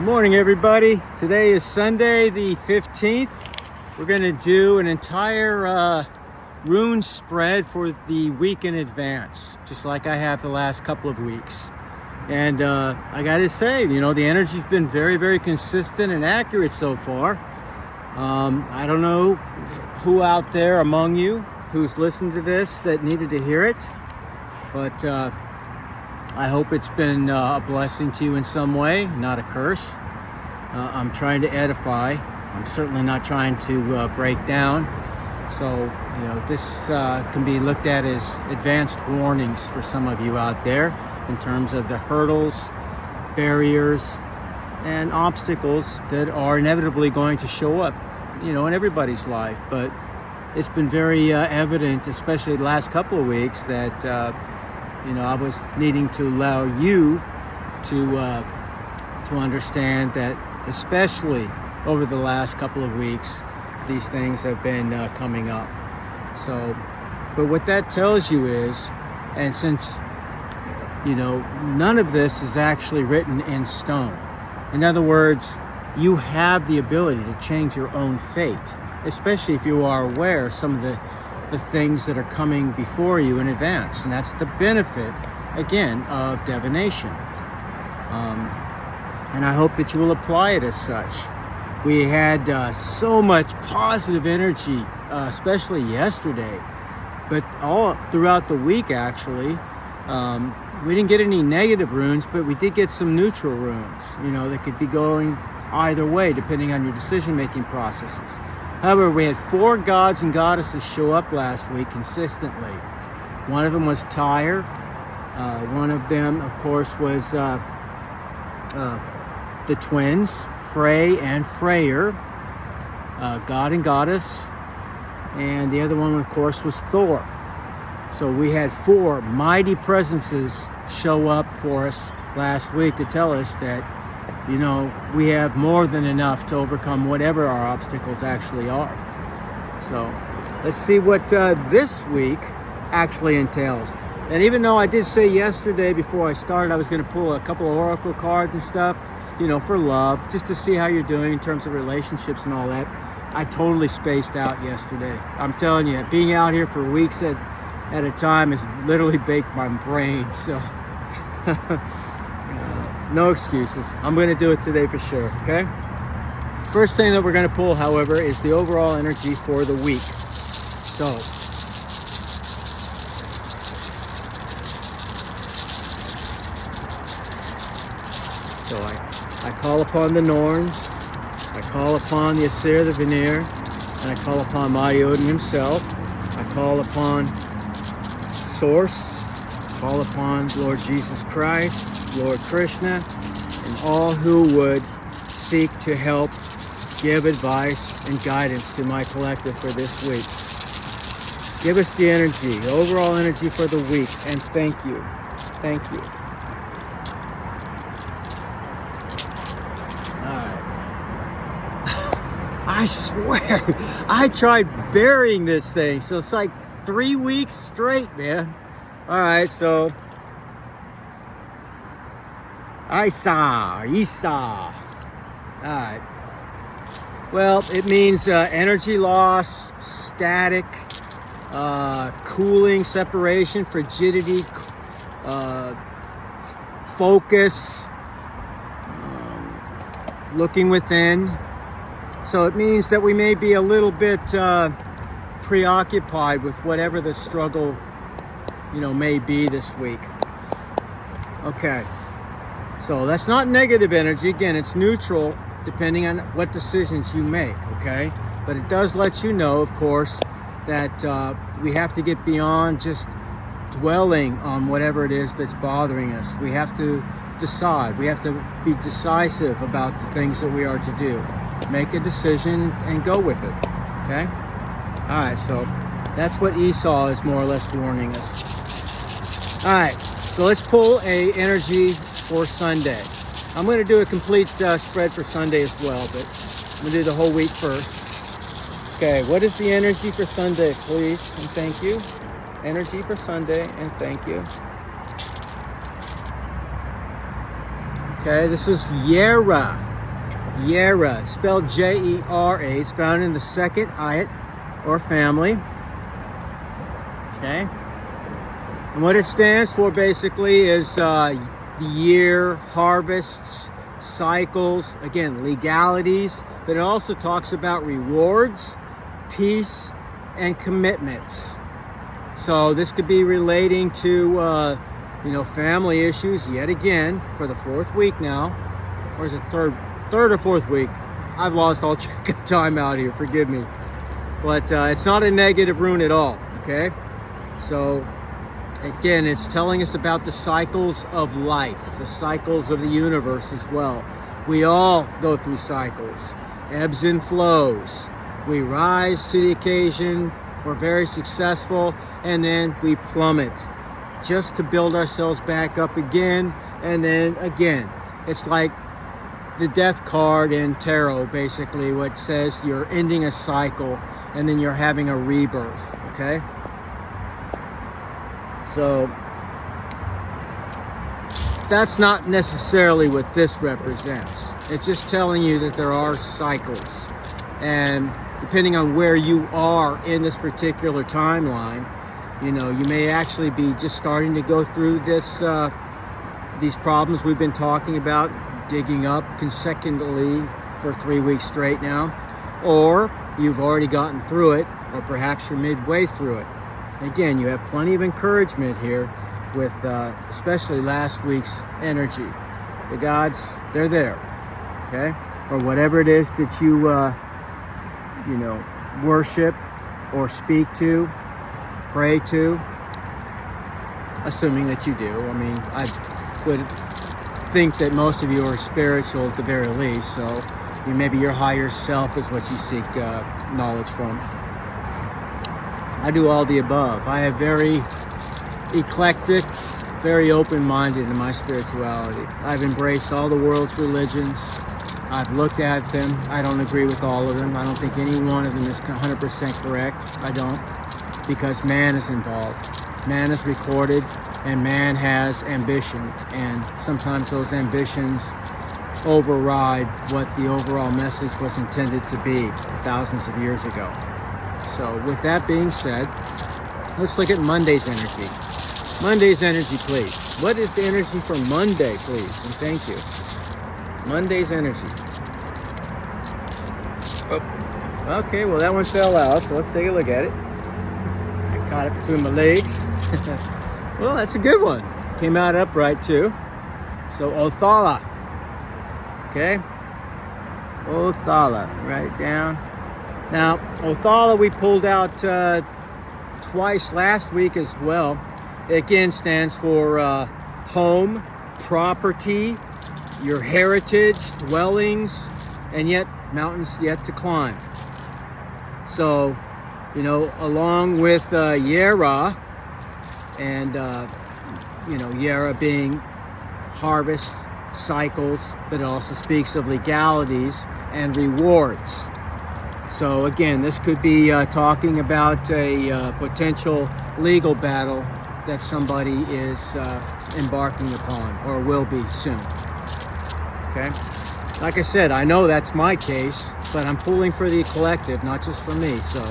Morning, everybody. Today is Sunday the 15th. We're going to do an entire rune spread for the week in advance, just like I have the last couple of weeks. And I got to say, the energy's been very, very consistent and accurate so far. I don't know who out there among you who's listened to this that needed to hear it, but I hope it's been a blessing to you in some way, not a curse. I'm trying to edify. I'm certainly not trying to break down. So, this can be looked at as advanced warnings for some of you out there in terms of the hurdles, barriers, and obstacles that are inevitably going to show up, in everybody's life. But it's been very evident, especially the last couple of weeks, that I was needing to allow you to understand that, especially over the last couple of weeks, these things have been coming up. So, but what that tells you is, and since none of this is actually written in stone. In other words, you have the ability to change your own fate, especially if you are aware of some of the things that are coming before you in advance. And that's the benefit, again, of divination. And I hope that you will apply it as such. We had so much positive energy, especially yesterday, but all throughout the week, actually. We didn't get any negative runes, but we did get some neutral runes, that could be going either way, depending on your decision-making processes. However, we had 4 gods and goddesses show up last week consistently. One of them was Tyre. One of them, of course, was the twins, Frey and Freyr, god and goddess. And the other one, of course, was Thor. So we had 4 mighty presences show up for us last week to tell us that, we have more than enough to overcome whatever our obstacles actually are. So let's see what this week actually entails. And even though I did say yesterday before I started I was going to pull a couple of oracle cards and stuff, for love, just to see how you're doing in terms of relationships and all that, I totally spaced out yesterday. I'm telling you, being out here for weeks at a time has literally baked my brain. So no excuses. I'm going to do it today for sure, okay? First thing that we're going to pull, however, is the overall energy for the week. So I call upon the Norns, I call upon the Asir, the Veneer, and I call upon Mighty Odin himself. I call upon Source, call upon Lord Jesus Christ, Lord Krishna, and all who would seek to help give advice and guidance to my collective for this week. Give us the energy, the overall energy for the week, and thank you. Thank you. I swear, I tried burying this thing, so it's like 3 weeks straight, man. All right, so Isa. All right. Well, it means energy loss, static, cooling, separation, frigidity, focus, looking within. So it means that we may be a little bit preoccupied with whatever the struggle, may be this week. Okay. So that's not negative energy. Again, it's neutral depending on what decisions you make, okay? But it does let you know, of course, that we have to get beyond just dwelling on whatever it is that's bothering us. We have to decide. We have to be decisive about the things that we are to do. Make a decision and go with it, okay? All right, so that's what Esau is more or less warning us. All right, so let's pull a energy for Sunday. I'm going to do a complete spread for Sunday as well, but I'm going to do the whole week first. Okay, what is the energy for Sunday, please? And thank you. Energy for Sunday, and thank you. Okay, this is Yera. Jera, spelled J-E-R-A. It's found in the second ayat, or family. Okay. And what it stands for basically is the year, harvests, cycles, again, legalities, but it also talks about rewards, peace, and commitments. So this could be relating to, family issues yet again for the fourth week now. Or is it third or fourth week? I've lost all track of time out here, forgive me. But it's not a negative rune at all, okay? So again, it's telling us about the cycles of life, the cycles of the universe as well. We all go through cycles, ebbs and flows. We rise to the occasion, we're very successful, and then we plummet just to build ourselves back up again, and then again. It's like the death card in tarot, basically, what says you're ending a cycle and then you're having a rebirth, okay? So that's not necessarily what this represents. It's just telling you that there are cycles, and depending on where you are in this particular timeline, you may actually be just starting to go through this these problems we've been talking about, digging up consecutively for 3 weeks straight now, or you've already gotten through it, or perhaps you're midway through it. Again, you have plenty of encouragement here with especially last week's energy. The gods, they're there, okay? Or whatever it is that you, worship or speak to, pray to, assuming that you do. I mean, I would think that most of you are spiritual at the very least, so maybe your higher self is what you seek knowledge from. I do all the above. I have very eclectic, very open-minded in my spirituality. I've embraced all the world's religions. I've looked at them. I don't agree with all of them. I don't think any one of them is 100% correct. I don't, because man is involved. Man is recorded, and man has ambition, and sometimes those ambitions override what the overall message was intended to be thousands of years ago. So with that being said, let's look at Monday's energy. Monday's energy, please. What is the energy for Monday, please? And thank you. Monday's energy. Oh, okay, well that one fell out, so let's take a look at it. I caught it between my legs. Well, that's a good one. Came out upright too. So Othala. Okay. Othala. Write it down. Now, Othala we pulled out twice last week as well. It again stands for home, property, your heritage, dwellings, and yet mountains yet to climb. So, along with Jera, and Jera being harvest, cycles, but it also speaks of legalities and rewards. So again, this could be talking about a potential legal battle that somebody is embarking upon, or will be soon. Okay? Like I said, I know that's my case, but I'm pulling for the collective, not just for me. So,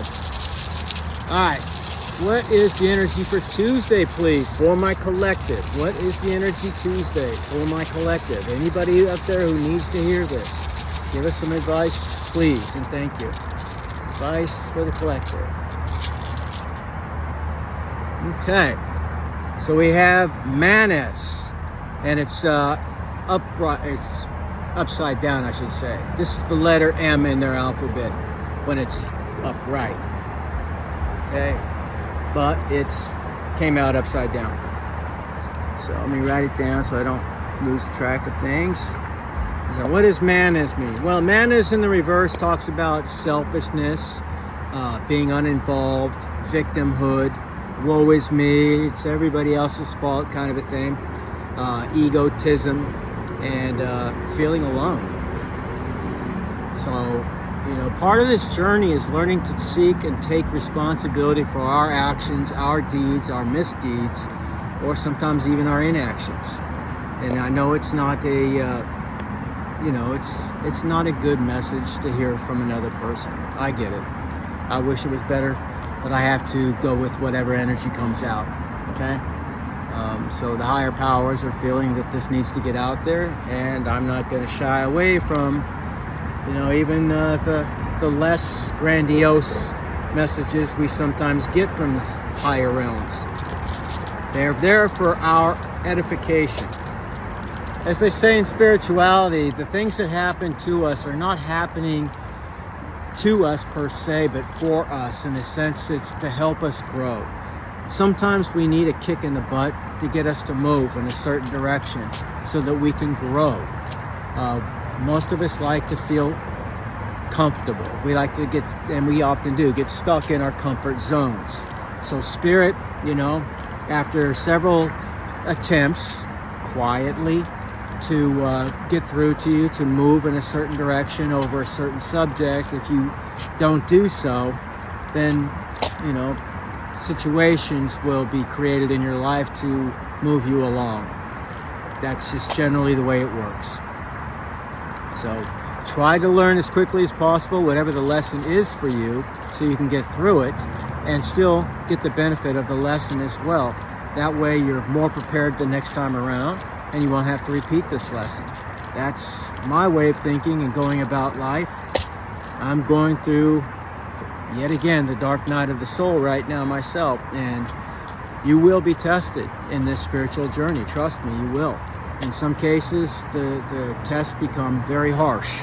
alright, what is the energy for Tuesday, please, for my collective? What is the energy Tuesday for my collective? Anybody up there who needs to hear this, give us some advice, please, and thank you. Advice for the collective. Okay, so we have Manas, and it's upright. It's upside down, I should say. This is the letter M in their alphabet when it's upright. Okay, but it's came out upside down. So let me write it down so I don't lose track of things. So what does Manas mean? Well, Manas in the reverse talks about selfishness, being uninvolved, victimhood, woe is me, it's everybody else's fault kind of a thing, egotism, and feeling alone. So, part of this journey is learning to seek and take responsibility for our actions, our deeds, our misdeeds, or sometimes even our inactions. And I know it's not a it's not a good message to hear from another person. I get it. I wish it was better, but I have to go with whatever energy comes out. Okay. So the higher powers are feeling that this needs to get out there, and I'm not going to shy away from, even the less grandiose messages we sometimes get from the higher realms. They're there for our edification. As they say in spirituality, the things that happen to us are not happening to us per se, but for us. In a sense, it's to help us grow. Sometimes we need a kick in the butt to get us to move in a certain direction so that we can grow. Most of us like to feel comfortable. We like to get, and we often do, get stuck in our comfort zones. So Spirit, after several attempts quietly to get through to you, to move in a certain direction over a certain subject, if you don't do so, then, situations will be created in your life to move you along. That's just generally the way it works. So try to learn as quickly as possible whatever the lesson is for you, so you can get through it and still get the benefit of the lesson as well. That way you're more prepared the next time around, and you won't have to repeat this lesson. That's my way of thinking and going about life. I'm going through, yet again, the dark night of the soul right now myself, and you will be tested in this spiritual journey. Trust me, you will. In some cases, the tests become very harsh,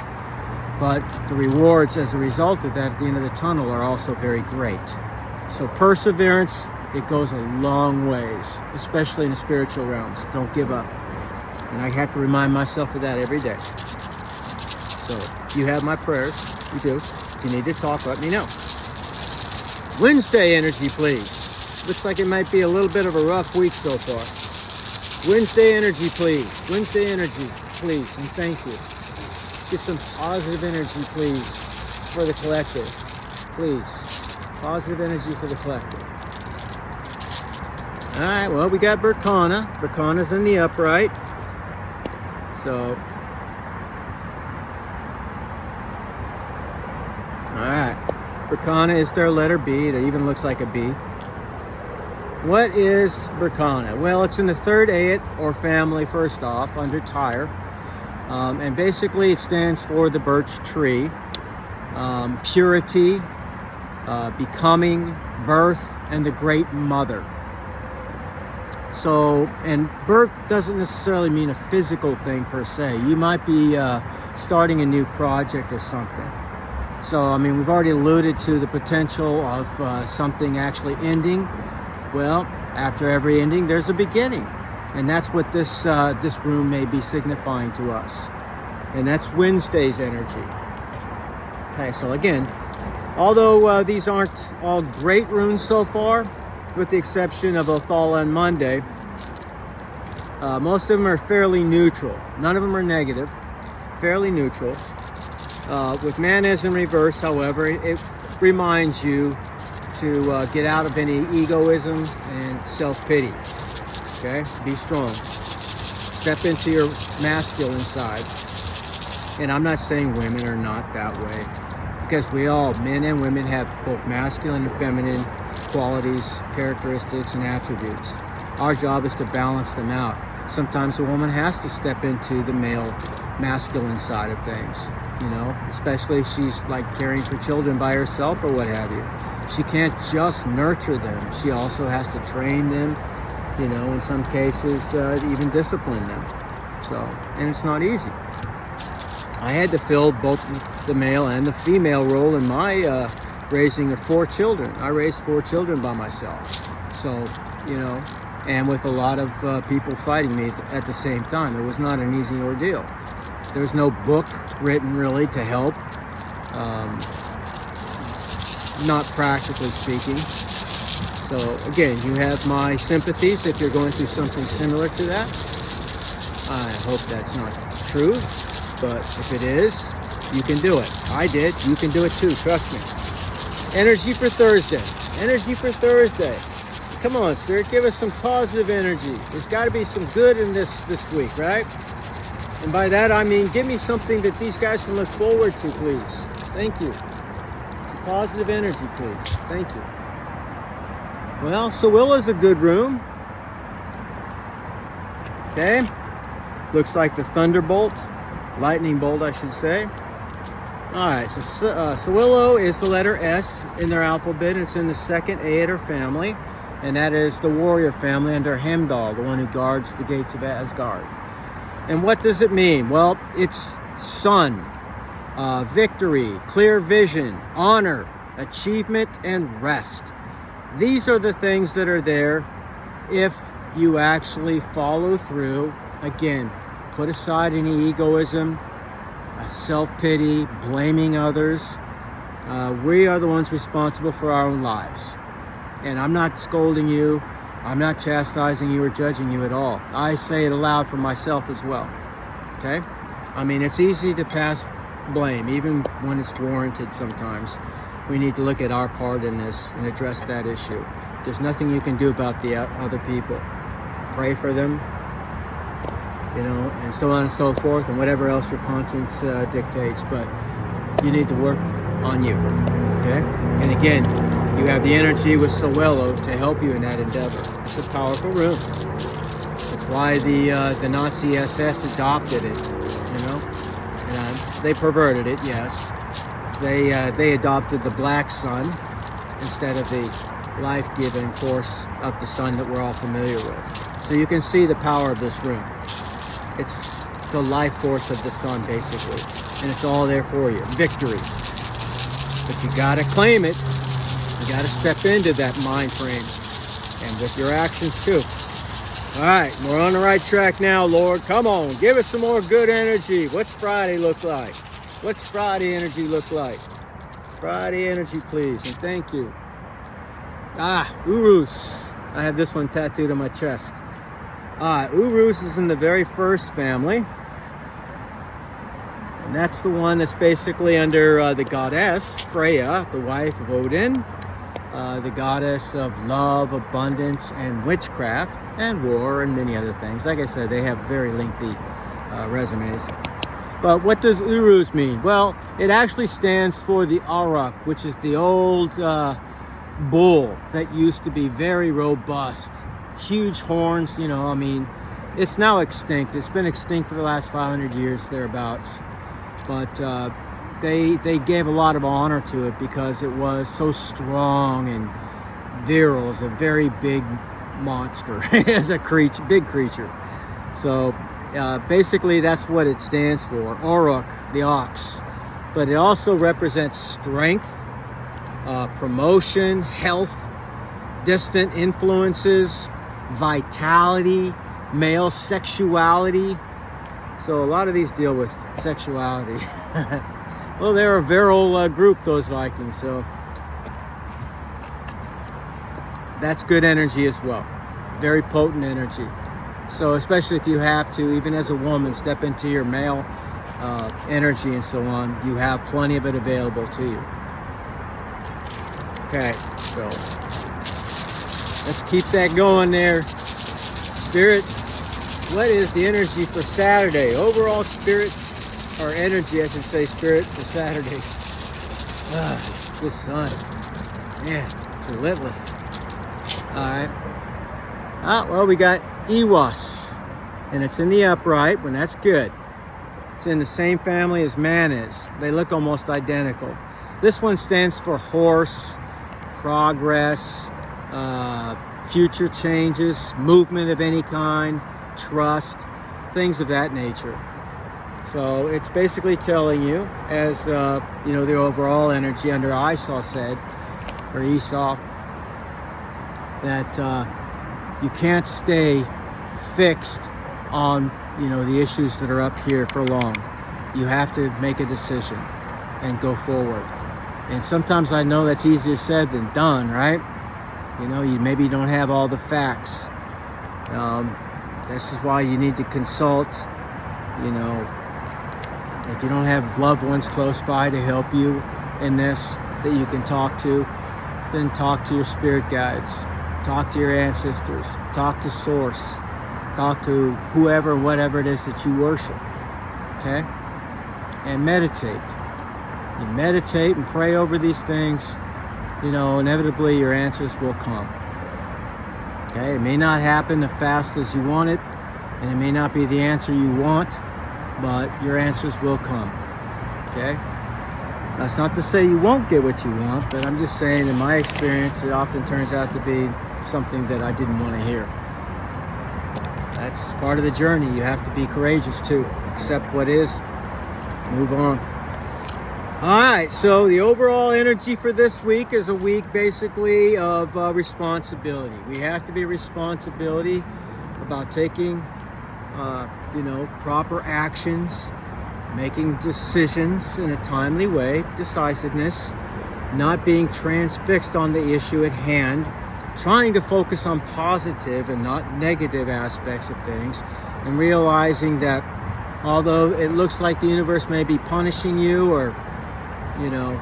but the rewards as a result of that at the end of the tunnel are also very great. So perseverance, it goes a long ways, especially in the spiritual realms. Don't give up. And I have to remind myself of that every day. So you have my prayers. You do. If you need to talk, let me know. Wednesday energy, please. Looks like it might be a little bit of a rough week so far. Wednesday energy, please. Wednesday energy, please. And thank you. Get some positive energy, please, for the collective. Please. Positive energy for the collective. All right, well, we got Berkana. Berkana's in the upright. So, alright, Berkana is their letter B. It even looks like a B. What is Berkana? Well, it's in the third ayat, or family, first off, under Tyre. And basically it stands for the birch tree, purity, becoming, birth, and the great mother. So, and birth doesn't necessarily mean a physical thing per se. You might be starting a new project or something. So, we've already alluded to the potential of something actually ending. Well, after every ending, there's a beginning. And that's what this room may be signifying to us. And that's Wednesday's energy. Okay, so again, although these aren't all great runes so far, with the exception of Othala and Monday, most of them are fairly neutral. None of them are negative, fairly neutral. With Manas in reverse, however, it reminds you to get out of any egoism and self-pity. Okay, be strong. Step into your masculine side. And I'm not saying women are not that way, because we all, men and women, have both masculine and feminine qualities, characteristics, and attributes. Our job is to balance them out. Sometimes a woman has to step into the male masculine side of things, especially if she's like caring for children by herself or what have you. She can't just nurture them. She also has to train them, in some cases, even discipline them. So, and it's not easy. I had to fill both the male and the female role in my raising of 4 children. I raised 4 children by myself. So, and with a lot of people fighting me at the same time. It was not an easy ordeal. There's no book written really to help, not practically speaking. So again, you have my sympathies if you're going through something similar to that. I hope that's not true, but if it is, you can do it. I did. You can do it too, trust me. Energy for Thursday. Energy for Thursday. Come on, Spirit, give us some positive energy. There's got to be some good in this week, right? And by that, I mean, give me something that these guys can look forward to, please. Thank you. Some positive energy, please. Thank you. Well, Sewilla's a good room. Okay. Looks like the thunderbolt. Lightning bolt, I should say. Alright, so Sewillo is the letter S in their alphabet. It's in the second Aeter family. And that is the warrior family under Heimdall, the one who guards the gates of Asgard. And what does it mean? Well, it's sun, victory, clear vision, honor, achievement, and rest. These are the things that are there if you actually follow through. Again, put aside any egoism, self-pity, blaming others. We are the ones responsible for our own lives. And I'm not scolding you. I'm not chastising you or judging you at all. I say it aloud for myself as well. Okay? I mean, it's easy to pass blame, even when it's warranted sometimes. We need to look at our part in this and address that issue. There's nothing you can do about the other people. Pray for them, you know, and so on and so forth, and whatever else your conscience dictates. But you need to work on you, okay? And again, you have the energy with Sewillo to help you in that endeavor. It's a powerful room. That's why the Nazi SS adopted it, you know. And, they perverted it, yes. They adopted the black sun instead of the life-giving force of the sun that we're all familiar with. So you can see the power of this room. It's the life force of the sun, basically. And it's all there for you. Victory. But you gotta claim it. You gotta step into that mind frame. And with your actions too. Alright, we're on the right track now, Lord. Come on, give us some more good energy. What's Friday look like? What's Friday energy look like? Friday energy, please, and thank you. Urus. I have this one tattooed on my chest. Urus is in the very first family. And that's the one that's basically under the goddess Freya, the wife of Odin. The goddess of love, abundance, and witchcraft, and war, and many other things. Like I said, they have very lengthy resumes. But what does Urus mean? Well, it actually stands for the Auroch, which is the old bull that used to be very robust. Huge horns, you know, I mean, it's now extinct. It's been extinct for the last 500 years, thereabouts. But they gave a lot of honor to it because it was so strong and virile. It's a very big monster as a creature, big creature. So basically that's what it stands for, Auroch, the ox. But it also represents strength, promotion, health, distant influences, vitality, male sexuality. So a lot of these deal with sexuality. Well, they're a virile group, those Vikings, so that's good energy as well. Very potent energy. So especially if you have to, even as a woman, step into your male energy and so on, you have plenty of it available to you. Okay, so let's keep that going there. Spirit, what is the energy for Saturday? Overall spirit, or energy, I should say, spirit for Saturday. The sun. Man, it's relentless. Alright. Well, we got Ewas. And it's in the upright, and that's good. It's in the same family as man is. They look almost identical. This one stands for horse, progress, future changes, movement of any kind, trust, things of that nature. So it's basically telling you, as you know, the overall energy under Esau said, or Esau, that you can't stay fixed on, you know, the issues that are up here for long. You have to make a decision and go forward. And sometimes I know that's easier said than done, right? You know, maybe you don't have all the facts. This is why you need to consult, you know, if you don't have loved ones close by to help you in this that you can talk to, then talk to your spirit guides, talk to your ancestors, talk to Source, talk to whoever, whatever it is that you worship. okay? And meditate. You meditate and pray over these things, you know, inevitably your answers will come. Okay, it may not happen as fast as you want it, and it may not be the answer you want, but your answers will come. Okay? That's not to say you won't get what you want, but I'm just saying in my experience, it often turns out to be something that I didn't want to hear. That's part of the journey. You have to be courageous too. Accept what is, move on. All right, so the overall energy for this week is a week basically of responsibility. We have to be responsibility about taking, you know, proper actions, making decisions in a timely way, decisiveness, not being transfixed on the issue at hand, trying to focus on positive and not negative aspects of things, and realizing that although it looks like the universe may be punishing you or, you know,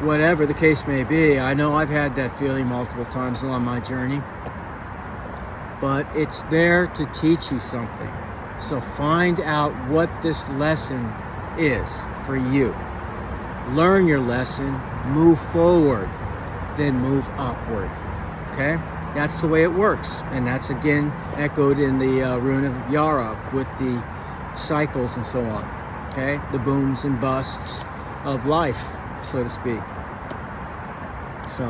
whatever the case may be. I know I've had that feeling multiple times along my journey. But it's there to teach you something. So find out what this lesson is for you. Learn your lesson, move forward, then move upward. Okay? That's the way it works. And that's again echoed in the rune of Yara with the cycles and so on. Okay? The booms and busts of life, so to speak. So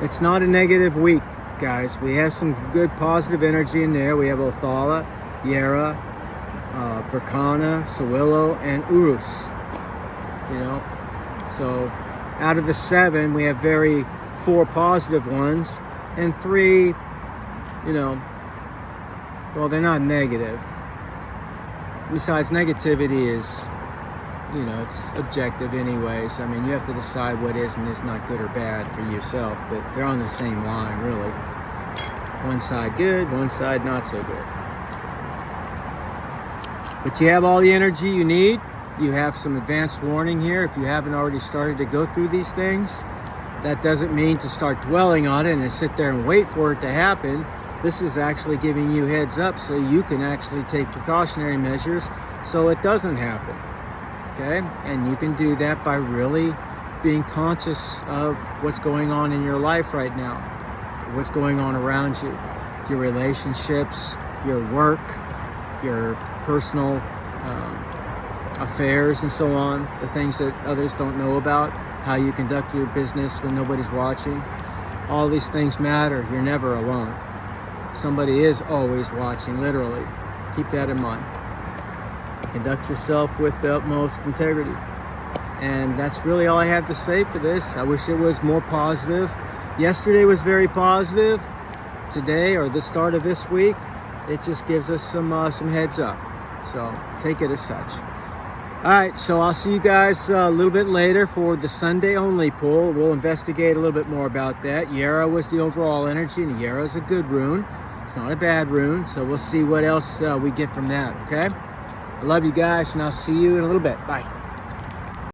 it's not a negative week, guys. We have some good positive energy in there. We have Othala, Yara, Berkana, Sawillo, and Urus. You know, so out of the 7, we have 4 positive ones, and 3, you know, well, they're not negative. Besides, negativity is, you know, it's objective anyways. I mean, you have to decide what is and is not good or bad for yourself, but they're on the same line, really. One side good, one side not so good. But you have all the energy you need. You have some advanced warning here. If you haven't already started to go through these things, that doesn't mean to start dwelling on it and sit there and wait for it to happen. This is actually giving you heads up so you can actually take precautionary measures so it doesn't happen. Okay? And you can do that by really being conscious of what's going on in your life right now, what's going on around you, your relationships, your work, your personal affairs and so on, the things that others don't know about, how you conduct your business when nobody's watching. All these things matter. You're never alone. Somebody is always watching, literally. Keep that in mind. Conduct yourself with the utmost integrity. And that's really all I have to say for this. I wish it was more positive. Yesterday was very positive. Today, or the start of this week, it just gives us some heads up. So take it as such. All right, so I'll see you guys a little bit later for the Sunday only pull. We'll investigate a little bit more about that. Yara was the overall energy, and Yara is a good rune. It's not a bad rune, so we'll see what else we get from that, okay? I love you guys, and I'll see you in a little bit. Bye.